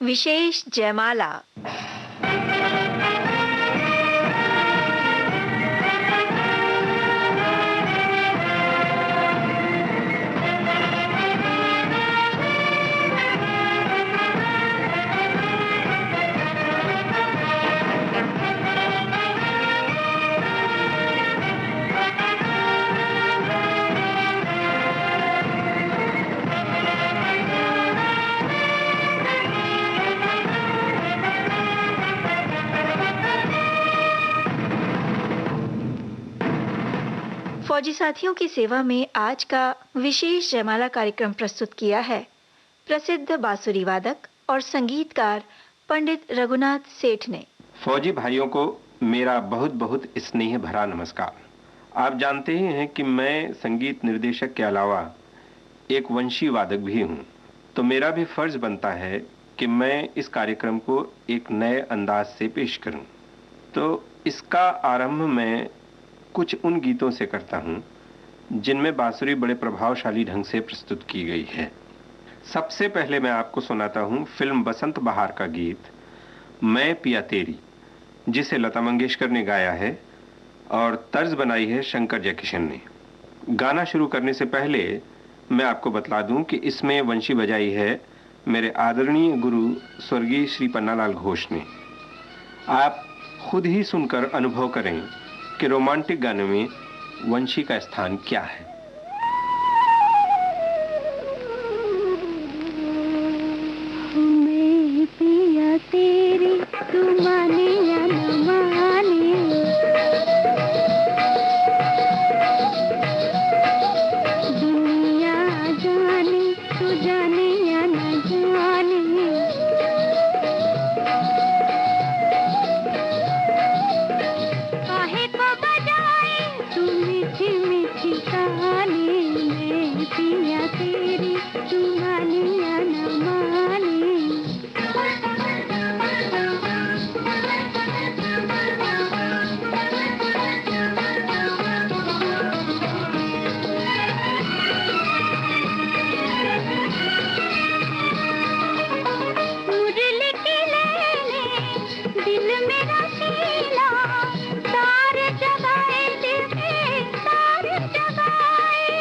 विशेष जयमाला। फौजी साथियों की सेवा में आज का विशेष जयमाला कार्यक्रम प्रस्तुत किया है प्रसिद्ध बांसुरी वादक और संगीतकार पंडित रघुनाथ सेठ ने। फौजी भाइयों को मेरा बहुत बहुत स्नेह भरा नमस्कार। आप जानते ही हैं कि मैं संगीत निर्देशक के अलावा एक वंशी वादक भी हूं, तो मेरा भी फर्ज बनता है कि मैं इस कार्यक्रम को एक नए अंदाज से पेश करूं। तो इसका आरंभ मैं कुछ उन गीतों से करता हूं जिनमें बांसुरी बड़े प्रभावशाली ढंग से प्रस्तुत की गई है। सबसे पहले मैं आपको सुनाता हूं फिल्म बसंत बहार का गीत मैं पिया तेरी, जिसे लता मंगेशकर ने गाया है और तर्ज बनाई है शंकर जयकिशन ने। गाना शुरू करने से पहले मैं आपको बतला दूं कि इसमें वंशी बजाई है मेरे आदरणीय गुरु स्वर्गीय श्री पन्नालाल घोष ने। आप खुद ही सुनकर अनुभव करें कि रोमांटिक गाने में वंशी का स्थान क्या है। मैं पिया तेरी तू माने या न माने, दुनिया जाने तू जाने या न जाने, काहे को बजाए तू मीठी मीठी कहानी। मैं पिया तेरी तू माने या न माने, मुरली के लेने दिल मेरा शीला, तार जगाए दिल में तार जगाए,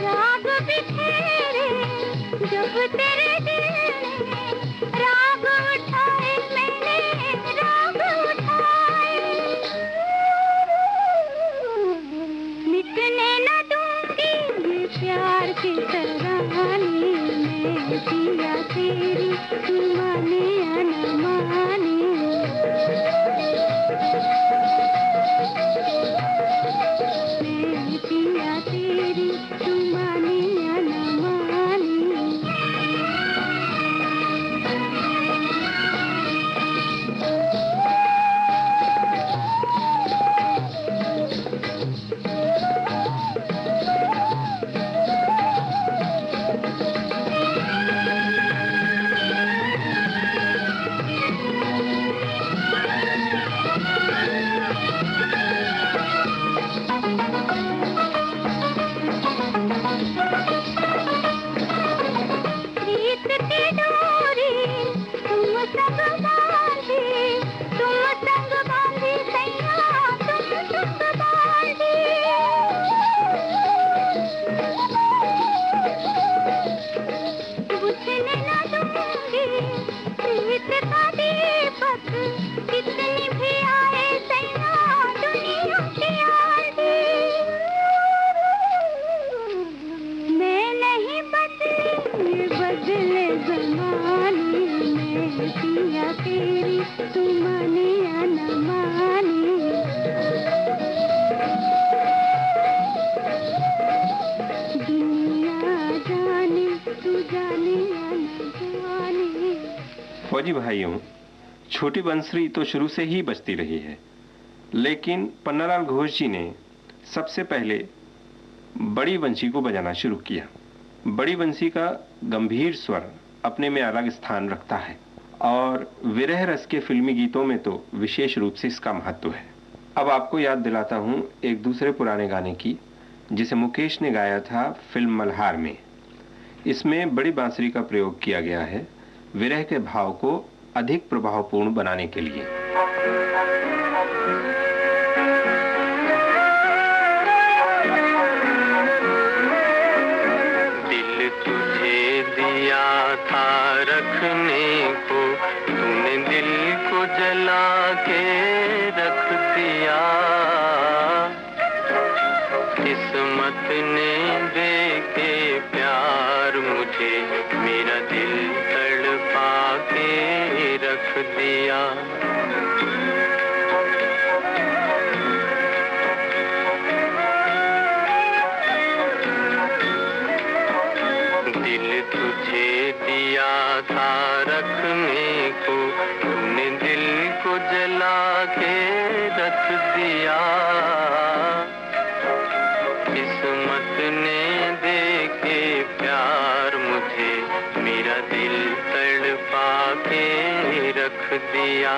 राग बिखेरे जब तेरे दिल ने, राग उठाए मैंने राग उठाए, मिटने न दूंगी ये प्यार की तरानी। मैं पिया तेरी तू माने या न माने, मैं पिया तेरी तू माने या न माने। प्रीत की डोरी तुम संग बांधी, तुम संग बांधी सैया तुम संग बांधी, बुझने न दूंगी प्रीत का दीपक, कितनी भी आए सैया दुनिया की आंधी, मैं नहीं बदली बदले ज़माने। मैं पिया तेरी तू माने या न माने, दुनिया जाने तू जाने या न जाने। फौजी भाइयों, छोटी बंसरी तो शुरू से ही बजती रही है, लेकिन पन्नालाल घोष जी ने सबसे पहले बड़ी बंसी को बजाना शुरू किया। बड़ी बंसी का गंभीर स्वर अपने में अलग स्थान रखता है और विरह रस के फिल्मी गीतों में तो विशेष रूप से इसका महत्व है। अब आपको याद दिलाता हूं एक दूसरे पुराने गाने की जिसे मुकेश ने गाया था फिल्म मल्हार में। इसमें बड़ी बांसुरी का प्रयोग किया गया है विरह के भाव को अधिक प्रभावपूर्ण बनाने के लिए। दिल तुझे दिया था रखने को, तूने दिल को जला के रख दिया। किस्मत ने दे के प्यार मुझे, मेरा दिल तड़पा के रख दिया। दिल तुझे दिया था रखने को, तूने दिल को जला के रख दिया। किस्मत ने दे के प्यार मुझे, मेरा दिल तड़पा के रख दिया।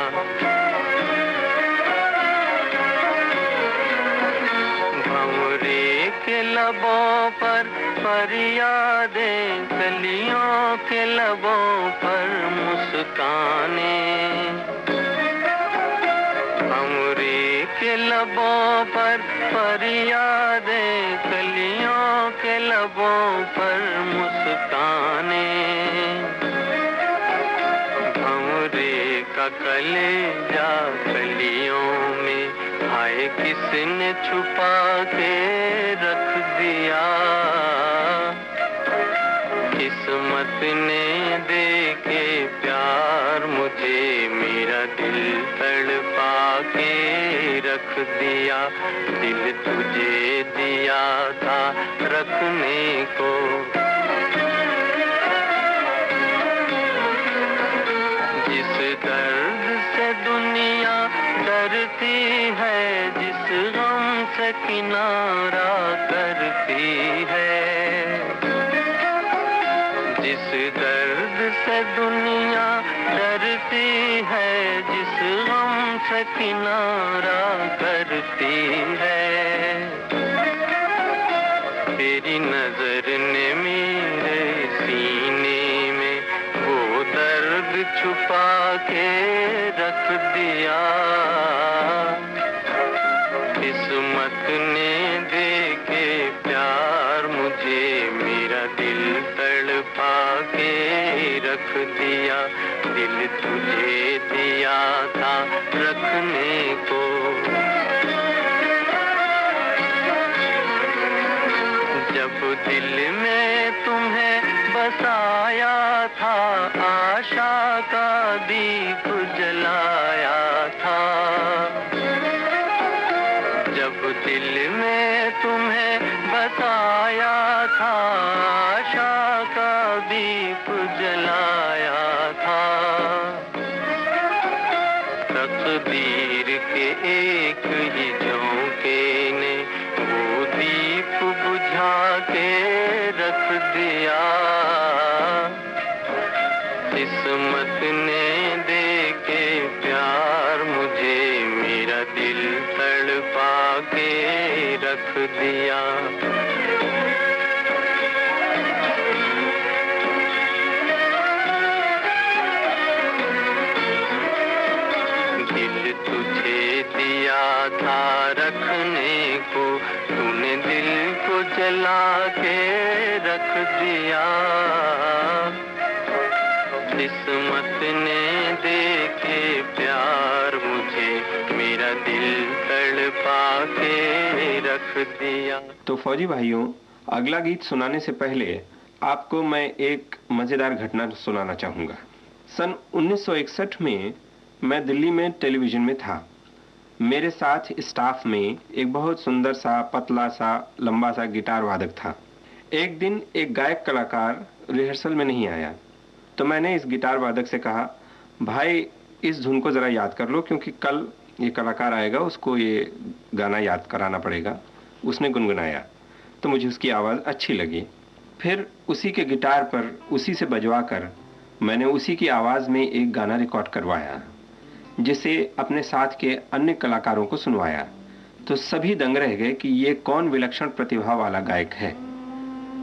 भंवरे के लबों पर फरियादें, कलियों के लबों पर मुस्काने। भंवरे के लबों पर फरियादें, कलियों के लबों पर मुस्काने। भंवरे का कलेजा कलियों में, हाय किसने छुपा के रख दिया। किस्मत ने दे के प्यार मुझे, मेरा दिल तड़पा के रख दिया। दिल तुझे दिया था रखने को, जिस दर्द से दुनिया डरती है, जिस गम से किनारा करती है। जिस दर्द से दुनिया डरती है, जिस गम से किनारा करती है। तेरी नजर ने मेरे सीने में वो दर्द छुपा के रख दिया। किस्मत ने दे के प्यार मुझे, मेरा दिल तड़पा के रख दिया। दिल तुझे दिया था रखने को, जब दिल में तुम्हें बसाया था, आशा का दीप जलाया था। जब दिल में तुम्हें बसाया था, आशा का दीप जलाया था। तकदीर के एक ही झोंके ने वो दीप बुझा के रख दिया। किस्मत ने दे के प्यार मुझे, मेरा दिल तड़पा के रख दिया। दिल तुझे दिया था रखने को, तूने दिल को जला के रख दिया। किस्मत ने दे के प्यार मुझे, मेरा दिल तड़पा के रख दिया। तो फौजी भाइयों, अगला गीत सुनाने से पहले आपको मैं एक मजेदार घटना सुनाना चाहूंगा। सन 1961 में मैं दिल्ली में टेलीविजन में था। मेरे साथ स्टाफ में एक बहुत सुंदर सा, पतला सा, लंबा सा गिटार वादक था। एक दिन एक गायक कलाकार रिहर्सल में नहीं आया, तो मैंने इस गिटार वादक से कहा, भाई इस धुन को ज़रा याद कर लो, क्योंकि कल ये कलाकार आएगा, उसको ये गाना याद कराना पड़ेगा। उसने गुनगुनाया तो मुझे उसकी आवाज़ अच्छी लगी। फिर उसी के गिटार पर उसी से बजवा कर मैंने उसी की आवाज़ में एक गाना रिकॉर्ड करवाया, जिसे अपने साथ के अन्य कलाकारों को सुनवाया। तो सभी दंग रह गए कि ये कौन विलक्षण प्रतिभा वाला गायक है।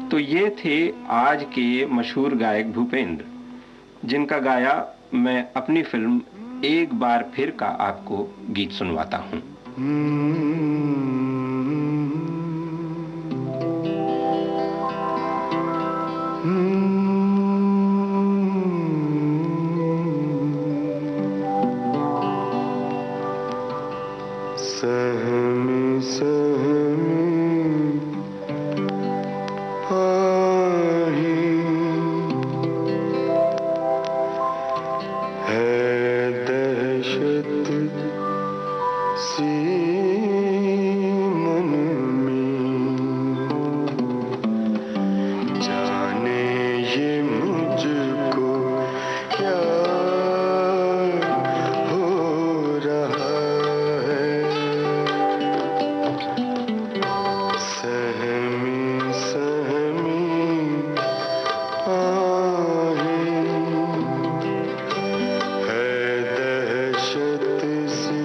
तो ये थे आज के मशहूर गायक भूपेंद्र, जिनका गाया मैं अपनी फिल्म एक बार फिर का आपको गीत सुनवाता हूं। सहमी सहमी आही है दहशत सी मन में, जाने ये मुझको क्या हो रहा है। सहमी सहमी आहें है दहशत सी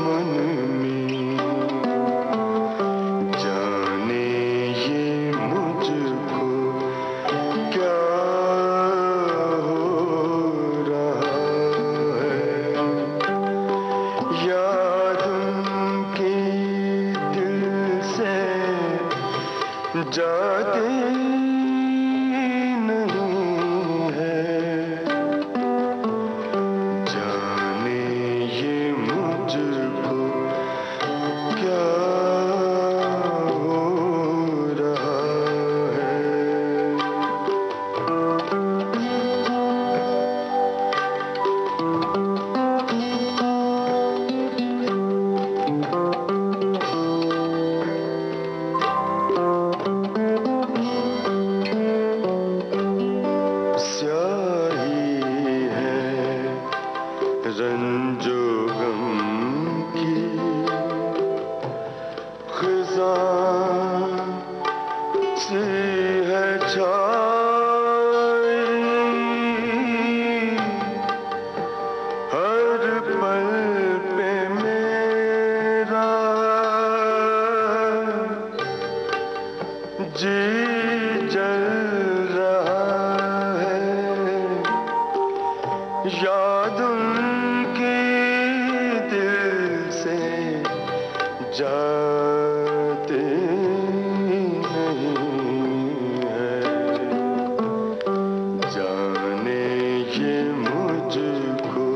मन में, जाने ये मुझको क्या हो रहा है। याद उनकी दिल से जाती नहीं है, जाने ये मुझको क्या हो रहा है। स्याही है रंजो गम की, खिज़ां सी है छाई, हर पल पे मेरा जी जल रहा है। याद उनकी दिल से जाती नहीं है, जाने ये मुझको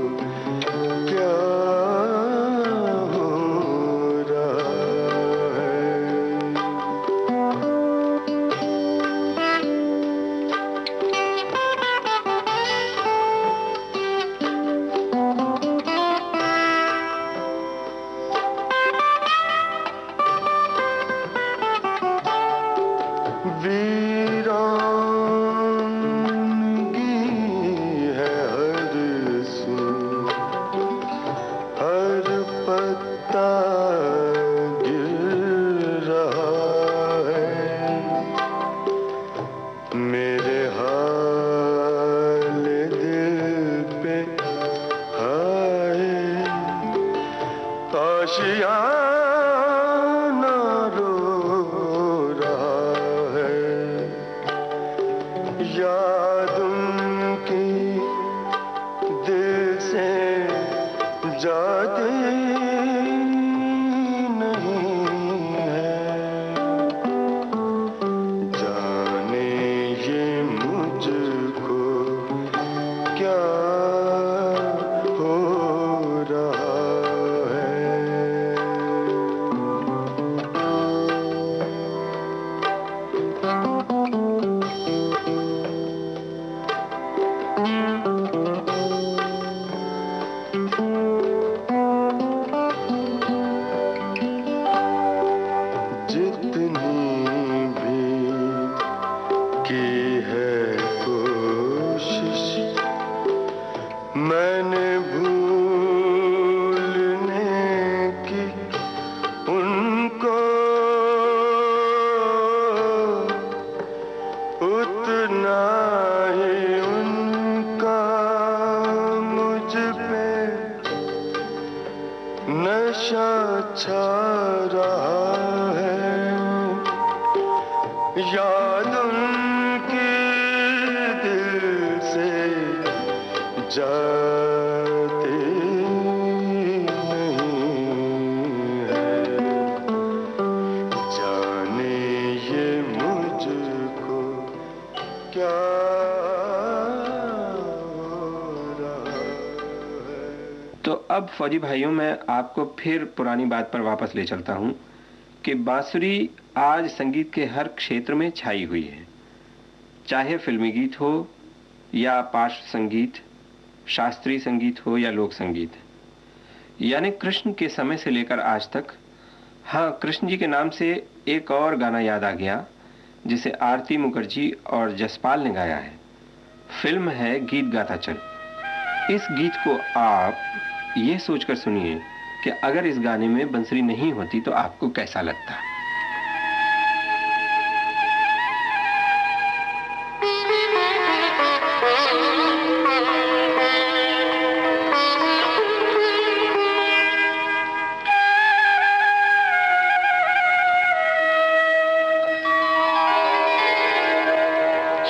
क्या हो रहा है। वीरानगी है हर सू, हर पत्ता गिर रहा है। मेरे हाल दिल पे हाय आशियाना रो रहा है। याद उनकी दिल से जाती नहीं है, जाने ये मुझको क्या हो रहा है। जितनी भी की है कोशिश मैंने भूलने की उनको, उतना ही उनका मुझ पे नशा छा रहा है, याद उनकी दिल से जाती नहीं है। जाने ये मुझको क्या हो रहा है। तो अब फौजी भाइयों, मैं आपको फिर पुरानी बात पर वापस ले चलता हूं कि बांसुरी आज संगीत के हर क्षेत्र में छाई हुई है, चाहे फिल्मी गीत हो या पार्श्व संगीत, शास्त्रीय संगीत हो या लोक संगीत, यानी कृष्ण के समय से लेकर आज तक। हाँ, कृष्ण जी के नाम से एक और गाना याद आ गया जिसे आरती मुखर्जी और जसपाल ने गाया है। फिल्म है गीत गाता चल। इस गीत को आप ये सोचकर सुनिए कि अगर इस गाने में बंसुरी नहीं होती तो आपको कैसा लगता।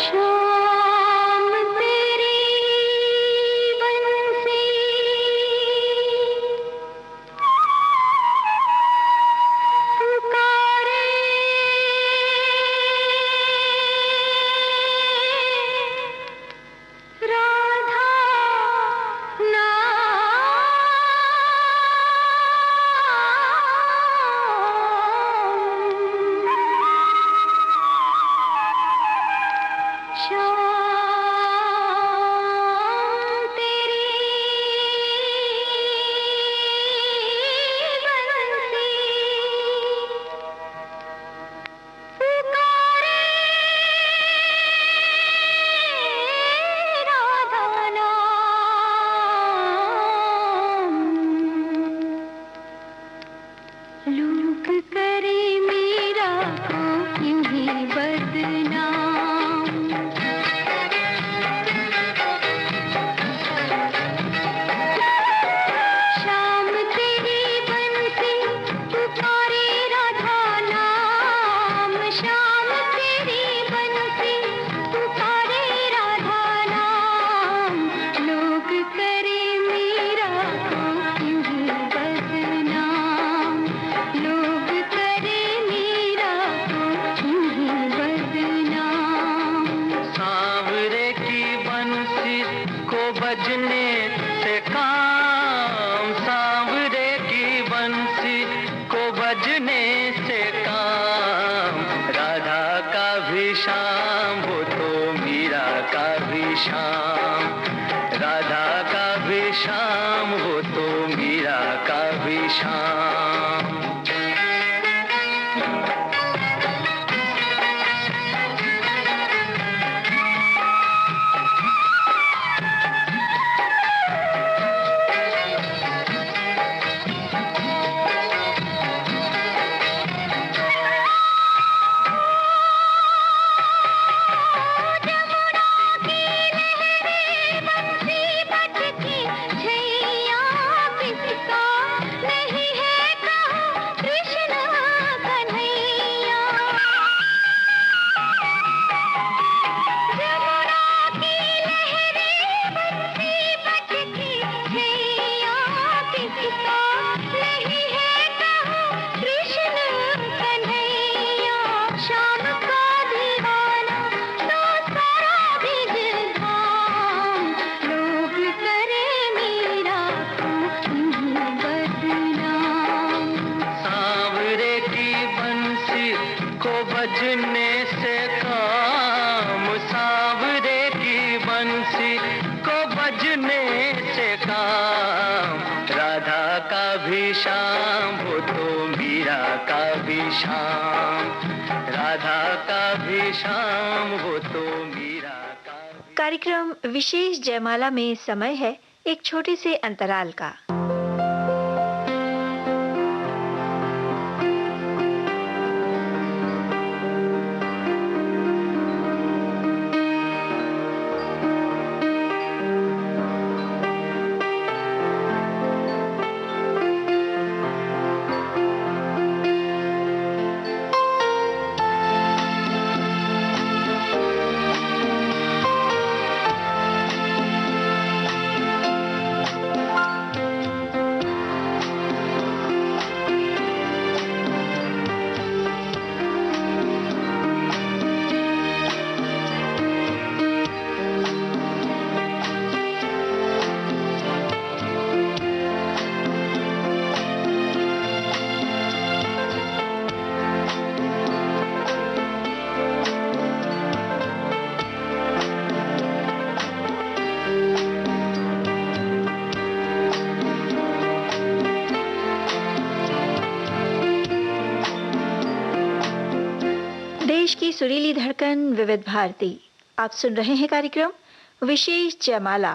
शाम तेरी बंसी पुकारे, राधा नाम। शाम तेरी बंसी पुकारे, राधा नाम। लोग करे मीरा को यूं ही बदनाम। शाम तेरी बंसी पुकारे, राधा नाम। शाम तेरी बंसी पुकारे, राधा नाम। लोग करे मीरा को यूं ही बदनाम। लोग करे मीरा को यूं ही बदनाम। सांवरे की बंसी को बजने से काम, सांवरे की बंसी को बजने से काम। राधा का भी शाम वो तो मीरा का भी शाम। राधा का भी शाम वो तो मीरा का भी शाम। बजने से काम, सांवरे की बंसी को बजने से काम। राधा का भी शाम वो तो मीरा का भी शाम। राधा का भी शाम वो तो मीरा का भी। कार्यक्रम विशेष जयमाला में समय है एक छोटे से अंतराल का। की सुरीली धड़कन विविध भारती। आप सुन रहे हैं कार्यक्रम विशेष जयमाला,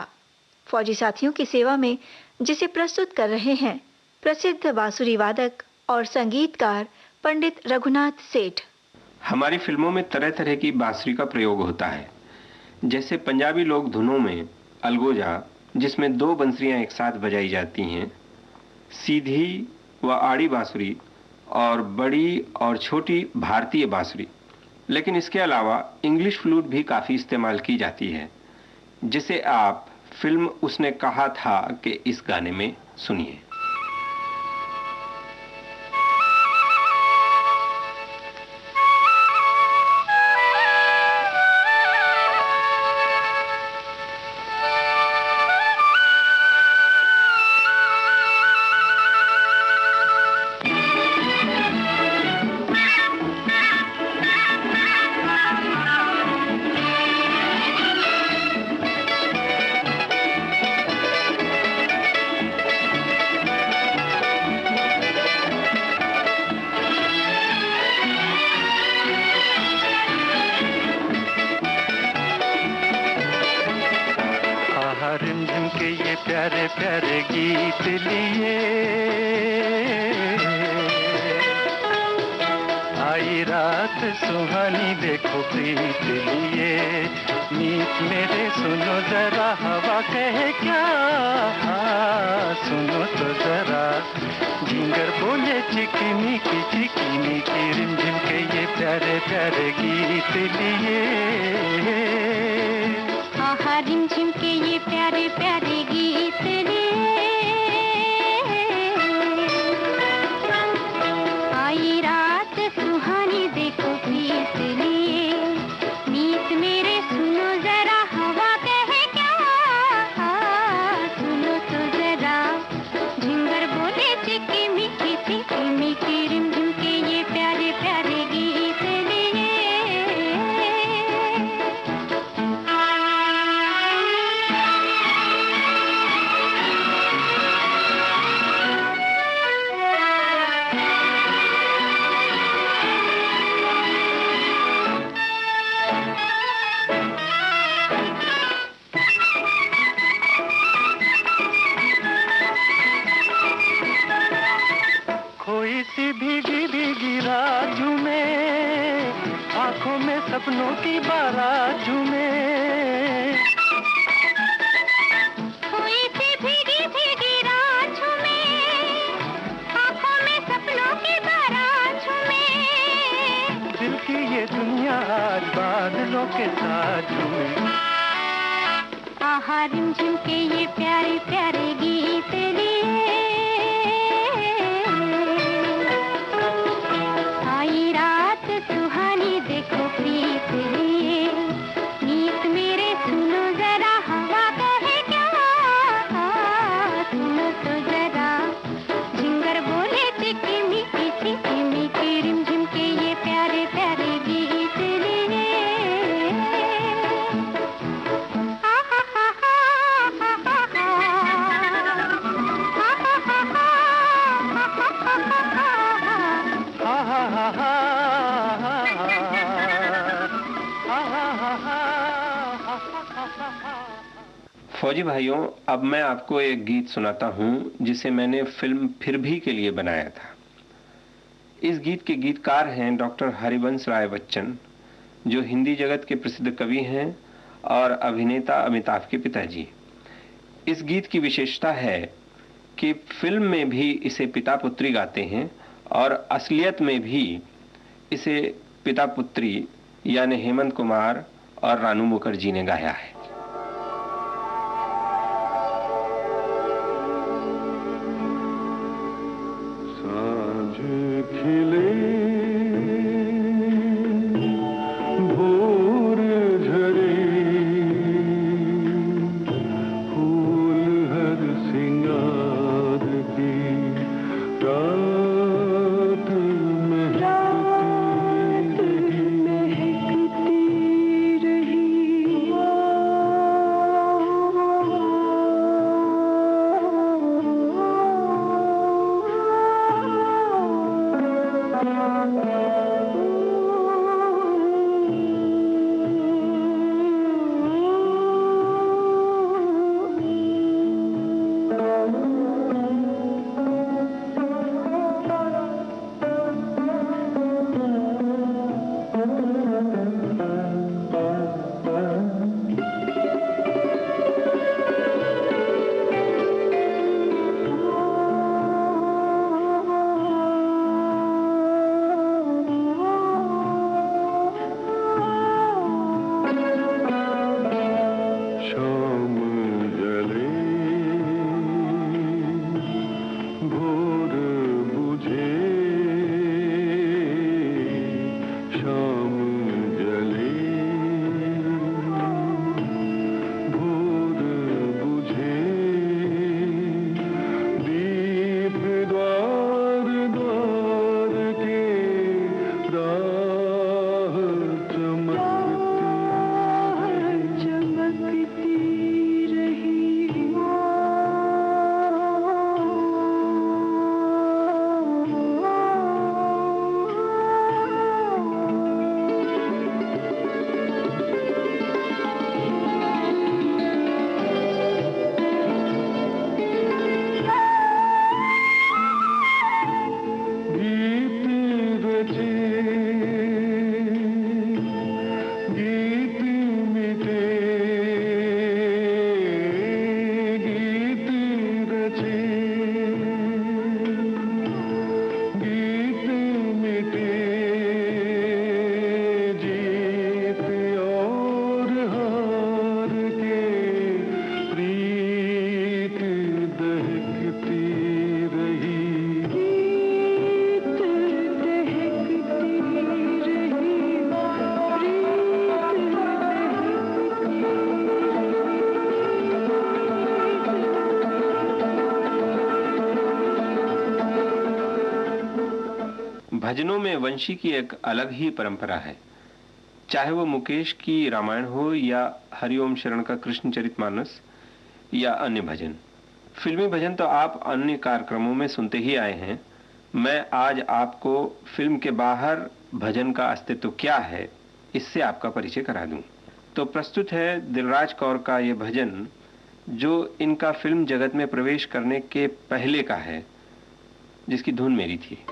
फौजी साथियों की सेवा में, जिसे प्रस्तुत कर रहे हैं प्रसिद्ध बांसुरी वादक और संगीतकार पंडित रघुनाथ सेठ। हमारी फिल्मों में तरह तरह की बांसुरी का प्रयोग होता है, जैसे पंजाबी लोक धुनों में अलगोजा, जिसमें 2 बंसुरियां एक साथ बजाई जाती हैं, सीधी व आड़ी बांसुरी और बड़ी और छोटी भारतीय बांसुरी। लेकिन इसके अलावा इंग्लिश फ्लूट भी काफ़ी इस्तेमाल की जाती है, जिसे आप फिल्म उसने कहा था कि इस गाने में सुनिए। रिमझिम के ये प्यारे प्यारे गीत लिए आई रात सुहानी, देखो प्रीत लिए। मीत मेरे सुनो जरा, हवा कहे क्या, सुनो तो जरा। झिंगर बोले चिकनी की रिमझिम के ये प्यारे प्यारे गीत लिए। आहा रिमझिम के ये प्यारे प्यारे गीत लिए आई रात सुहानी, देखो प्रीत लिए। मीत मेरे सुनो जरा, हवा कहे क्या, सुनो तो जरा। झिंगर बोले चिकी मीठी रिमझिम के ये प्यारे प्यारे गीत लिए। कोई सी भीगी भीगी रात झूमे, आंखों में सपनों की बारात झूमे। कोई सी भीगी भीगी रात झूमे, आंखों में सपनों की बारात झूमे। दिल की ये दुनिया आज बादलों के साथ झूमे। आहा रिमझिम के ये प्यारे प्यारे गीत लिए आई रात सुहानी, देखो प्रीत लिए। मीत मेरे सुनो जरा, हवा कहे क्या, सुनो तो जरा। झिंगर बोले चिकी मीठी रिमझिम के ये प्यारे प्यारे गीत लिए। फौजी भाइयों, अब मैं आपको एक गीत सुनाता हूं जिसे मैंने फिल्म फिर भी के लिए बनाया था। इस गीत के गीतकार हैं डॉक्टर हरिवंश राय बच्चन, जो हिंदी जगत के प्रसिद्ध कवि हैं और अभिनेता अमिताभ के पिताजी। इस गीत की विशेषता है कि फिल्म में भी इसे पिता पुत्री गाते हैं और असलियत में भी इसे पिता पुत्री यानी हेमंत कुमार और रानू मुखर्जी ने गाया है। भजनों में वंशी की एक अलग ही परंपरा है। चाहे वो मुकेश की रामायण हो या हरिओम शरण का कृष्णचरितमानस या अन्य भजन। फिल्मी भजन तो आप अन्य कार्यक्रमों में सुनते ही आए हैं। मैं आज आपको फिल्म के बाहर भजन का अस्तित्व क्या है, इससे आपका परिचय करा दूं। तो प्रस्तुत है दिलराज कौर का ये भजन, जो इनका फिल्म जगत में प्रवेश करने के पहले का है, जिसकी धुन मेरी थी।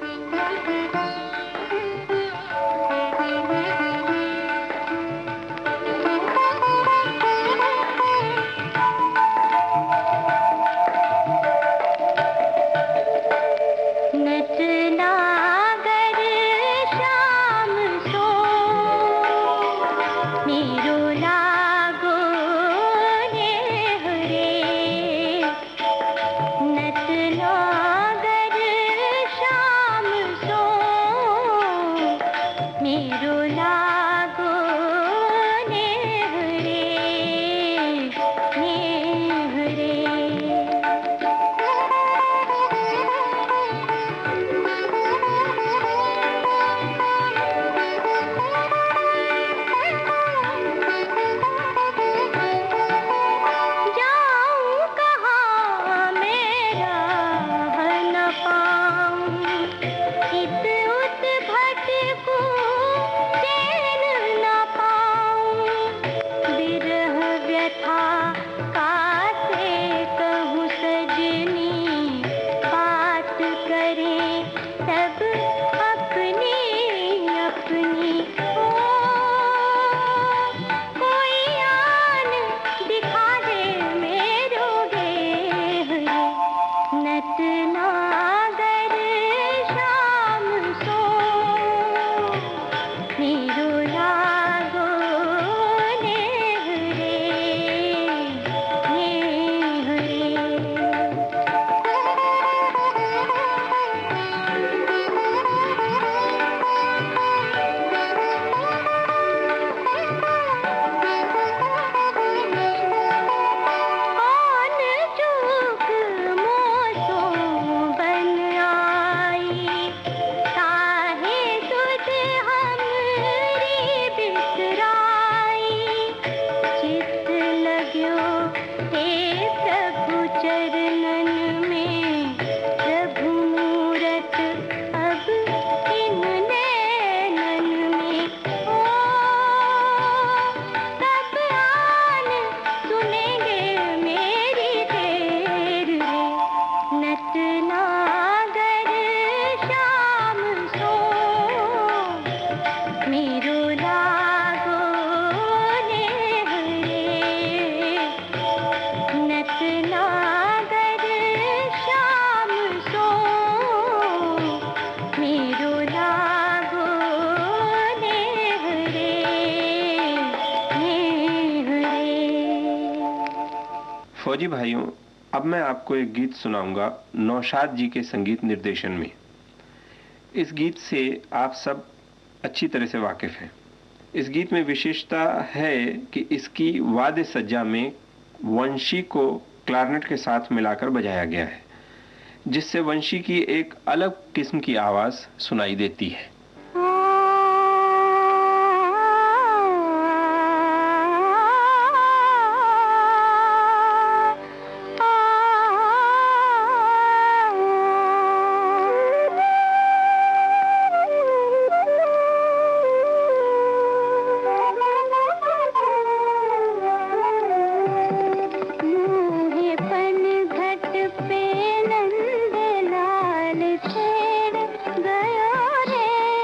फौजी भाइयों, अब मैं आपको एक गीत सुनाऊंगा नौशाद जी के संगीत निर्देशन में। इस गीत से आप सब अच्छी तरह से वाकिफ हैं। इस गीत में विशेषता है कि इसकी वाद्य सज्जा में वंशी को क्लारनेट के साथ मिलाकर बजाया गया है, जिससे वंशी की एक अलग किस्म की आवाज सुनाई देती है। पे नंद लाल छेड़ गयो रे।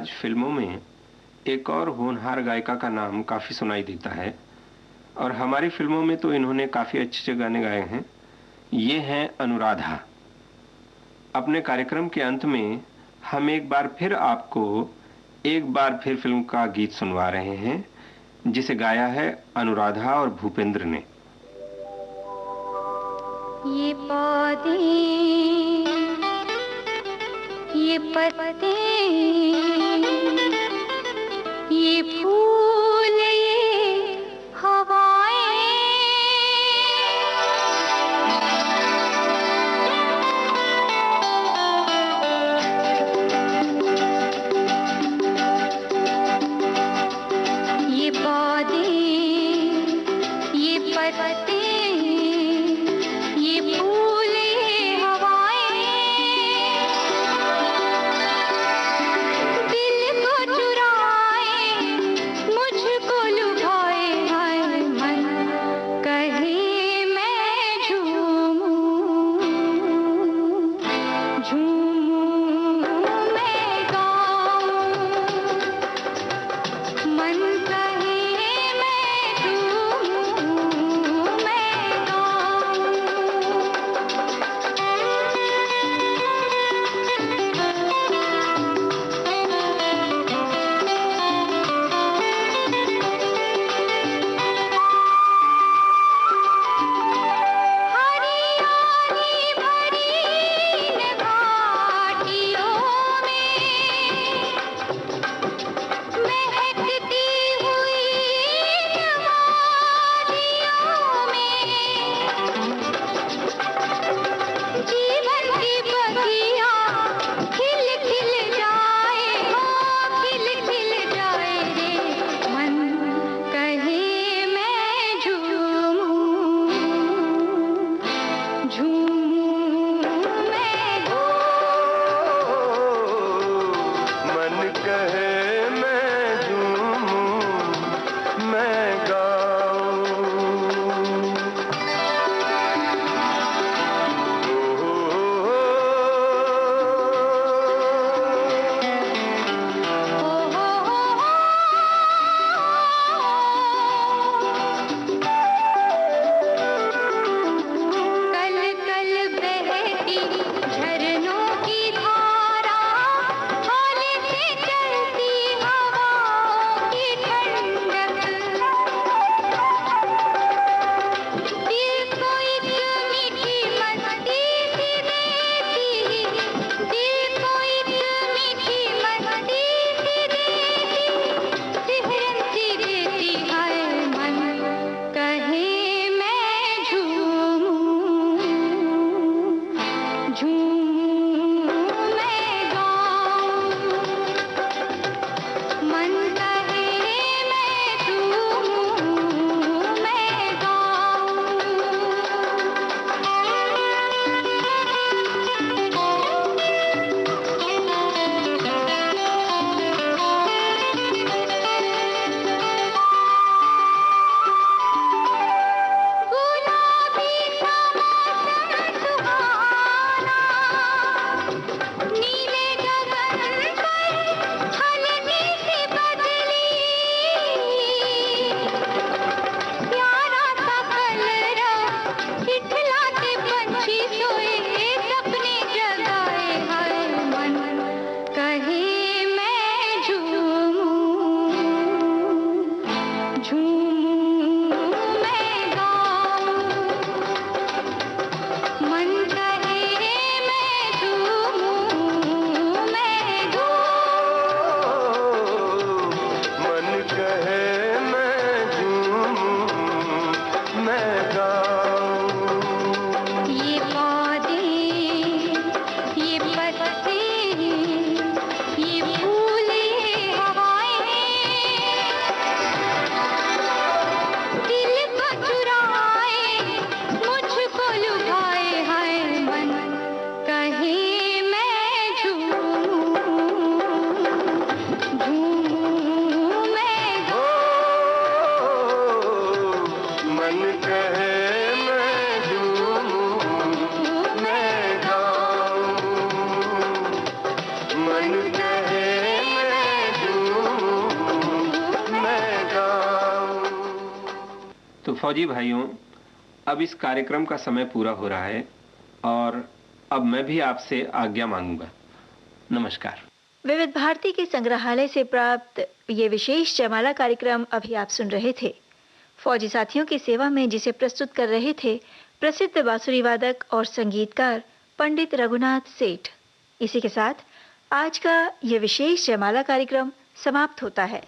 आज फिल्मों में एक और होनहार गायिका का नाम काफ़ी सुनाई देता है और हमारी फिल्मों में तो इन्होंने काफ़ी अच्छे गाने गाए हैं। ये हैं अनुराधा। अपने कार्यक्रम के अंत में हम एक बार फिर फिल्म का गीत सुनवा रहे हैं जिसे गाया है अनुराधा और भूपेंद्र ने। ये पौधे, ये पत्ते, ये फूल, ये हवाएं, ये पौधे, ये पत्ते, ये फूल, ये हवाएं, दिल को चुराए, मुझको लुभाए, हाय मन कहे मैं झूमूं, झूमूं मैं गाऊं, मन कहे मैं झूमूं मैं गाऊं। हरियाली भरी घाटियों में महकती हुई वादियों में जीवन की बगिया खिल खिल जाए, हो खिल खिल जाए रे मन कहे मैं झूमूं, झूमूं मैं मन कहे मैं झूमूं, मैं गाऊं। कल कल बहती झरनों की धारा, हौले से चलती हवाओं की ठंडक, दिल को एक मीठी मस्ती सी देती, दिल को एक मीठी मस्ती सी देती, सिहरन सी देती, हाय मन कहे मैं झूमूं, झूमूं मैं गाऊं, मन कहे मैं झूमूं मैं गाऊं। गुलाबी सा मौसम सुहाना, नीले गगन पर हल्की सी बदली, प्यारा सा कलरव इठलाते पंछी सोए, सपने जगाए, हाय मन कहे मैं झूमूं, झूमूं मैं गाऊं, मन कहे मैं झूमूं मैं गाऊं। मन कहे मैं झूमूं, मैं गाऊं। ये पौधे, ये पत्ते, ये फूल, ये हवाएं, दिल को चुराए, मुझको लुभाए, हाय मन कहे मैं झूमूं, झूमूं मैं मन कहे मैं झूमूं, मैं गाऊं। मन कहे मैं फौजी भाइयों, अब इस कार्यक्रम का समय पूरा हो रहा है और अब मैं भी आपसे आज्ञा मांगूंगा। नमस्कार। विविध भारती के संग्रहालय से प्राप्त ये विशेष जयमाला कार्यक्रम अभी आप सुन रहे थे। फौजी साथियों की सेवा में जिसे प्रस्तुत कर रहे थे प्रसिद्ध बांसुरी वादक और संगीतकार पंडित रघुनाथ सेठ। इसी के साथ आज का यह विशेष जयमाला कार्यक्रम समाप्त होता है।